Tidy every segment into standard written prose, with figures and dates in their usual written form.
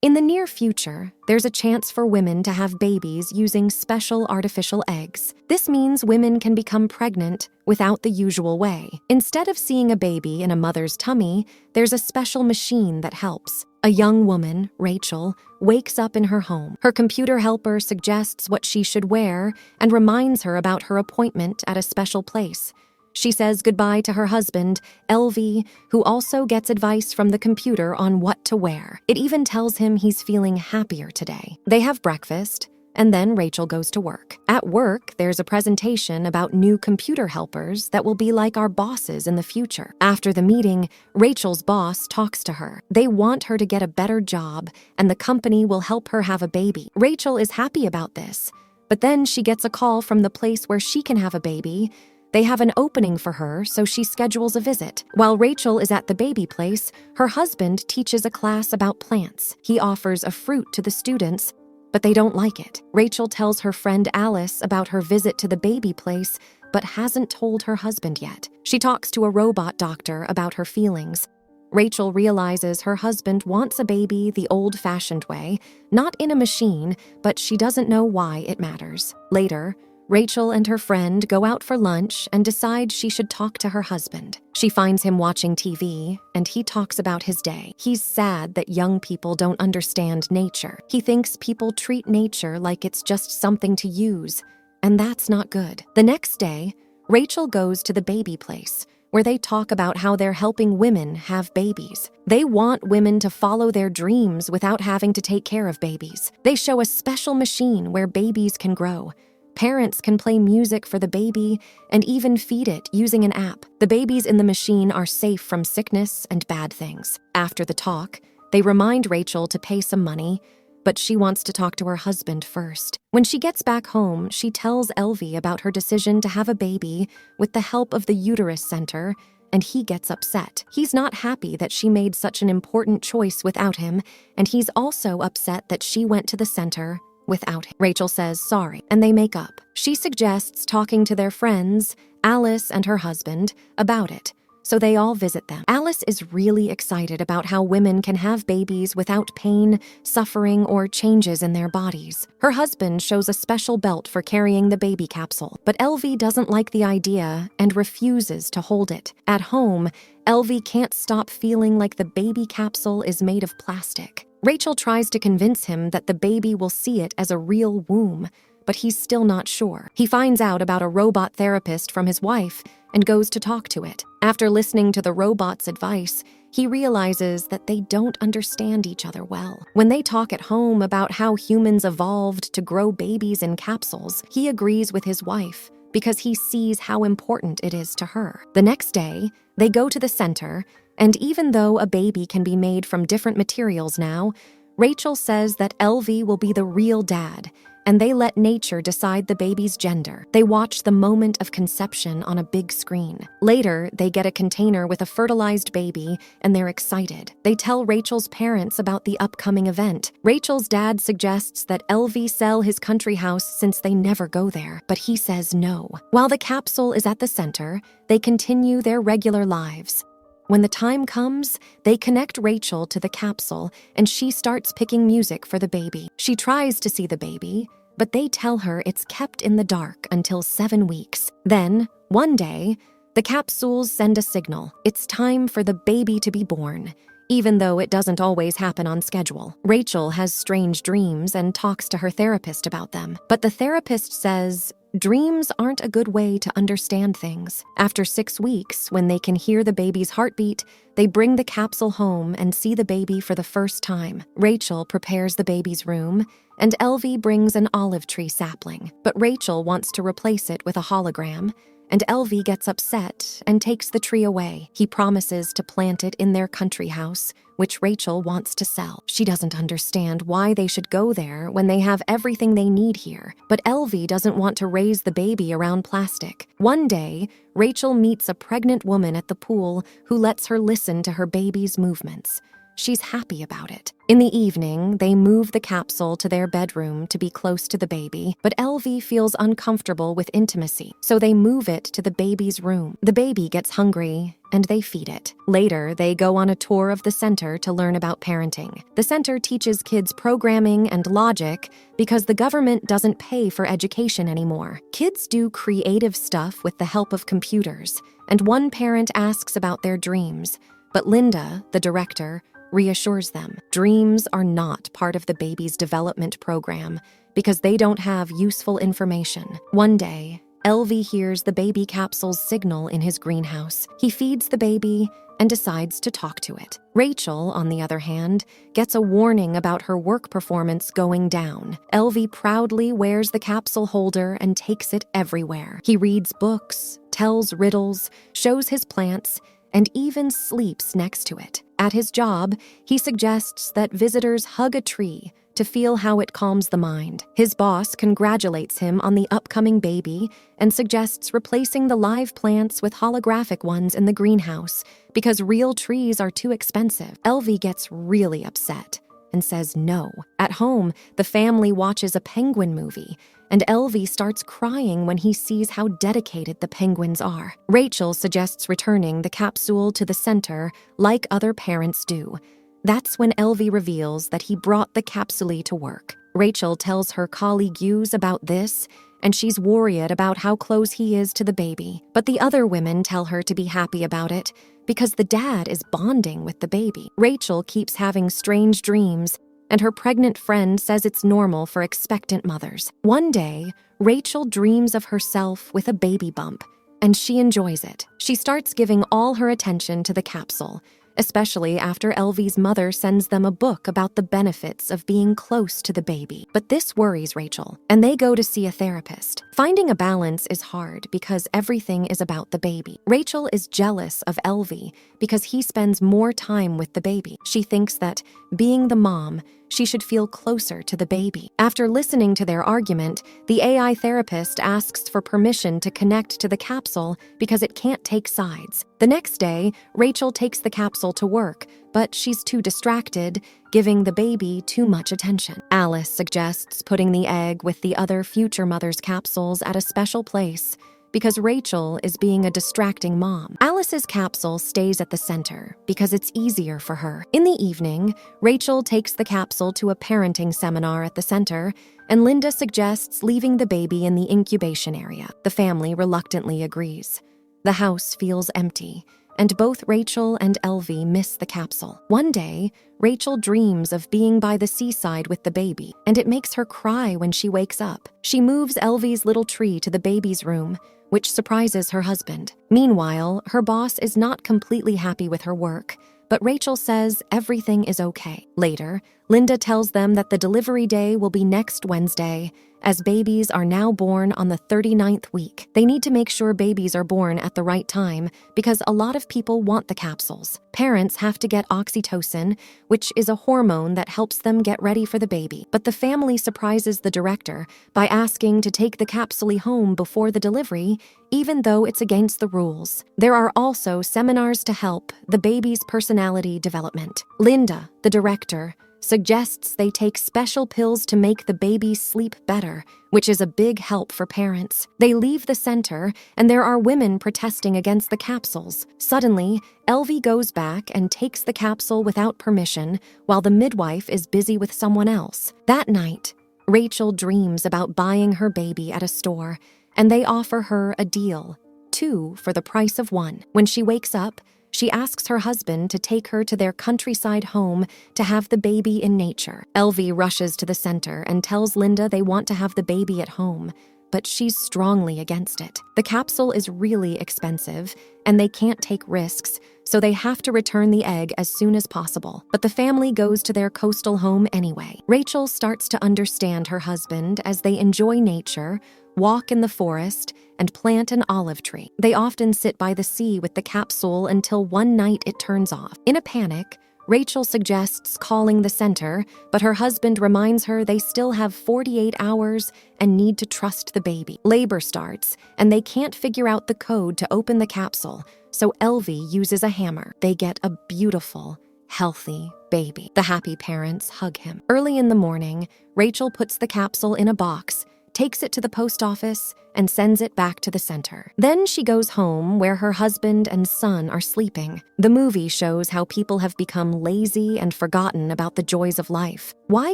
In the near future, there's a chance for women to have babies using special artificial eggs. This means women can become pregnant without the usual way. Instead of seeing a baby in a mother's tummy, there's a special machine that helps. A young woman, Rachel, wakes up in her home. Her computer helper suggests what she should wear and reminds her about her appointment at a special place. She says goodbye to her husband, Elvie, who also gets advice from the computer on what to wear. It even tells him he's feeling happier today. They have breakfast, and then Rachel goes to work. At work, there's a presentation about new computer helpers that will be like our bosses in the future. After the meeting, Rachel's boss talks to her. They want her to get a better job, and the company will help her have a baby. Rachel is happy about this, but then she gets a call from the place where she can have a baby. They have an opening for her, so she schedules a visit. While Rachel is at the baby place, her husband teaches a class about plants. He offers a fruit to the students, but they don't like it. Rachel tells her friend Alice about her visit to the baby place, but hasn't told her husband yet. She talks to a robot doctor about her feelings. Rachel realizes her husband wants a baby the old-fashioned way, not in a machine, but she doesn't know why it matters. Later, Rachel and her friend go out for lunch and decide she should talk to her husband. She finds him watching TV, and he talks about his day. He's sad that young people don't understand nature. He thinks people treat nature like it's just something to use, and that's not good. The next day, Rachel goes to the baby place, where they talk about how they're helping women have babies. They want women to follow their dreams without having to take care of babies. They show a special machine where babies can grow. Parents can play music for the baby and even feed it using an app. The babies in the machine are safe from sickness and bad things. After the talk, they remind Rachel to pay some money, but she wants to talk to her husband first. When she gets back home, she tells Elvie about her decision to have a baby with the help of the uterus center, and he gets upset. He's not happy that she made such an important choice without him, and he's also upset that she went to the center without him. Rachel says sorry, and they make up. She suggests talking to their friends, Alice and her husband, about it, so they all visit them. Alice is really excited about how women can have babies without pain, suffering, or changes in their bodies. Her husband shows a special belt for carrying the baby capsule, but Elvie doesn't like the idea and refuses to hold it. At home, Elvie can't stop feeling like the baby capsule is made of plastic. Rachel tries to convince him that the baby will see it as a real womb, but he's still not sure. He finds out about a robot therapist from his wife and goes to talk to it. After listening to the robot's advice, he realizes that they don't understand each other well. When they talk at home about how humans evolved to grow babies in capsules, he agrees with his wife because he sees how important it is to her. The next day, they go to the center, and even though a baby can be made from different materials now, Rachel says that Elvie will be the real dad, and they let nature decide the baby's gender. They watch the moment of conception on a big screen. Later, they get a container with a fertilized baby, and they're excited. They tell Rachel's parents about the upcoming event. Rachel's dad suggests that Elvie sell his country house since they never go there, but he says no. While the capsule is at the center, they continue their regular lives. When the time comes, they connect Rachel to the capsule, and she starts picking music for the baby. She tries to see the baby, but they tell her it's kept in the dark until 7 weeks. Then, one day, the capsules send a signal. It's time for the baby to be born, even though it doesn't always happen on schedule. Rachel has strange dreams and talks to her therapist about them, but the therapist says dreams aren't a good way to understand things. After 6 weeks, when they can hear the baby's heartbeat, they bring the capsule home and see the baby for the first time. Rachel prepares the baby's room, and Elvie brings an olive tree sapling. But Rachel wants to replace it with a hologram, and Elvie gets upset and takes the tree away. He promises to plant it in their country house, which Rachel wants to sell. She doesn't understand why they should go there when they have everything they need here, but Elvie doesn't want to raise the baby around plastic. One day, Rachel meets a pregnant woman at the pool who lets her listen to her baby's movements. she's happy about it. In the evening, they move the capsule to their bedroom to be close to the baby, but Elvie feels uncomfortable with intimacy, so they move it to the baby's room. The baby gets hungry, and they feed it. Later, they go on a tour of the center to learn about parenting. The center teaches kids programming and logic because the government doesn't pay for education anymore. Kids do creative stuff with the help of computers, and one parent asks about their dreams, but Linda, the director, reassures them. Dreams are not part of the baby's development program because they don't have useful information. One day, Elvie hears the baby capsule's signal in his greenhouse. He feeds the baby and decides to talk to it. Rachel, on the other hand, gets a warning about her work performance going down. Elvie proudly wears the capsule holder and takes it everywhere. He reads books, tells riddles, shows his plants, and even sleeps next to it. At his job, he suggests that visitors hug a tree to feel how it calms the mind. His boss congratulates him on the upcoming baby and suggests replacing the live plants with holographic ones in the greenhouse because real trees are too expensive. Elvie gets really upset and says no. At home, the family watches a penguin movie, and Elvie starts crying when he sees how dedicated the penguins are. Rachel suggests returning the capsule to the center like other parents do. That's when Elvie reveals that he brought the capsule to work. Rachel tells her colleague Hughes about this, and she's worried about how close he is to the baby. But the other women tell her to be happy about it because the dad is bonding with the baby. Rachel keeps having strange dreams, and her pregnant friend says it's normal for expectant mothers. One day, Rachel dreams of herself with a baby bump, and she enjoys it. She starts giving all her attention to the capsule, especially after Elvie's mother sends them a book about the benefits of being close to the baby. But this worries Rachel, and they go to see a therapist. Finding a balance is hard because everything is about the baby. Rachel is jealous of Elvie because he spends more time with the baby. She thinks that, being the mom, she should feel closer to the baby. After listening to their argument, the AI therapist asks for permission to connect to the capsule because it can't take sides. The next day, Rachel takes the capsule to work, but she's too distracted, giving the baby too much attention. Alice suggests putting the egg with the other future mother's capsules at a special place because Rachel is being a distracting mom. Alice's capsule stays at the center because it's easier for her. In the evening, Rachel takes the capsule to a parenting seminar at the center, and Linda suggests leaving the baby in the incubation area. The family reluctantly agrees. The house feels empty, and both Rachel and Elvie miss the capsule. One day, Rachel dreams of being by the seaside with the baby, and it makes her cry when she wakes up. She moves Elvie's little tree to the baby's room, which surprises her husband. Meanwhile, her boss is not completely happy with her work, but Rachel says everything is okay. Later, Linda tells them that the delivery day will be next Wednesday, as babies are now born on the 39th week. They need to make sure babies are born at the right time because a lot of people want the capsules. Parents have to get oxytocin, which is a hormone that helps them get ready for the baby. But the family surprises the director by asking to take the capsule home before the delivery, even though it's against the rules. There are also seminars to help the baby's personality development. Linda, the director, suggests they take special pills to make the baby sleep better, which is a big help for parents. They leave the center, and there are women protesting against the capsules. Suddenly, Elvie goes back and takes the capsule without permission, while the midwife is busy with someone else. That night, Rachel dreams about buying her baby at a store, and they offer her a deal, 2 for the price of 1. When she wakes up, she asks her husband to take her to their countryside home to have the baby in nature. Elvie rushes to the center and tells Linda they want to have the baby at home, but she's strongly against it. The capsule is really expensive, and they can't take risks, so they have to return the egg as soon as possible. But the family goes to their coastal home anyway. Rachel starts to understand her husband as they enjoy nature, walk in the forest, and plant an olive tree. They often sit by the sea with the capsule until one night it turns off. In a panic, Rachel suggests calling the center, but her husband reminds her they still have 48 hours and need to trust the baby. Labor starts, and they can't figure out the code to open the capsule, so Elvie uses a hammer. They get a beautiful, healthy baby. The happy parents hug him. Early in the morning, Rachel puts the capsule in a box, takes it to the post office, and sends it back to the center. Then she goes home where her husband and son are sleeping. The movie shows how people have become lazy and forgotten about the joys of life. Why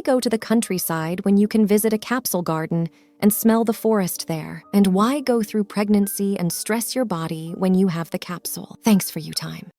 go to the countryside when you can visit a capsule garden and smell the forest there? And why go through pregnancy and stress your body when you have the capsule? Thanks for your time.